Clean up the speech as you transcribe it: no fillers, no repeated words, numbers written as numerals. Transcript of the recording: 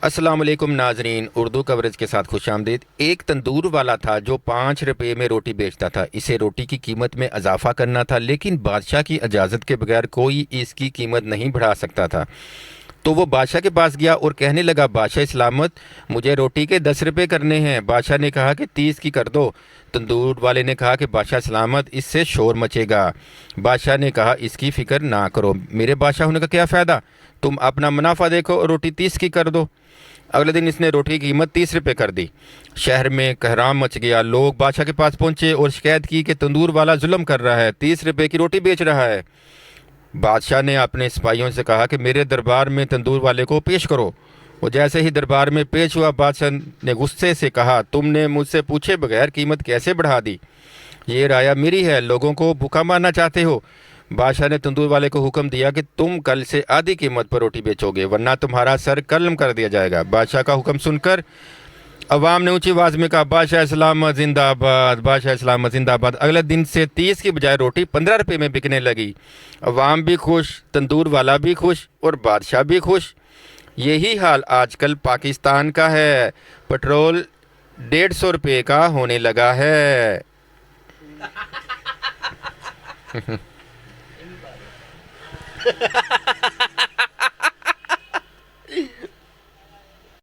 السلام علیکم ناظرین، اردو کوریج کے ساتھ خوش آمدید۔ ایک تندور والا تھا جو 5 روپے میں روٹی بیچتا تھا۔ اسے روٹی کی قیمت میں اضافہ کرنا تھا، لیکن بادشاہ کی اجازت کے بغیر کوئی اس کی قیمت نہیں بڑھا سکتا تھا۔ تو وہ بادشاہ کے پاس گیا اور کہنے لگا، بادشاہ سلامت، مجھے روٹی کے 10 روپے کرنے ہیں۔ بادشاہ نے کہا کہ 30 کی کر دو۔ تندور والے نے کہا کہ بادشاہ سلامت، اس سے شور مچے گا۔ بادشاہ نے کہا، اس کی فکر نہ کرو، میرے بادشاہ ہونے کا کیا فائدہ، تم اپنا منافع دیکھو اور روٹی 30 کی کر دو۔ اگلے دن اس نے روٹی کی قیمت 30 روپے کر دی۔ شہر میں کہرام مچ گیا، لوگ بادشاہ کے پاس پہنچے اور شکایت کی کہ تندور والا ظلم کر رہا ہے، 30 روپے کی روٹی بیچ رہا ہے۔ بادشاہ نے اپنے سپاہیوں سے کہا کہ میرے دربار میں تندور والے کو پیش کرو۔ وہ جیسے ہی دربار میں پیش ہوا، بادشاہ نے غصے سے کہا، تم نے مجھ سے پوچھے بغیر قیمت کیسے بڑھا دی؟ یہ رایا میری ہے، لوگوں کو بھوکا مارنا چاہتے ہو؟ بادشاہ نے تندور والے کو حکم دیا کہ تم کل سے آدھی قیمت پر روٹی بیچو گے، ورنہ تمہارا سر قلم کر دیا جائے گا۔ بادشاہ کا حکم سن کر عوام نے اونچی آواز میں کہا، بادشاہ سلامت زندہ آباد، بادشاہ سلامت زندہ آباد۔ اگلے دن سے 30 کی بجائے روٹی 15 روپے میں بکنے لگی۔ عوام بھی خوش، تندور والا بھی خوش اور بادشاہ بھی خوش۔ یہی حال آج کل پاکستان کا ہے، پٹرول 150 روپے کا ہونے لگا ہے۔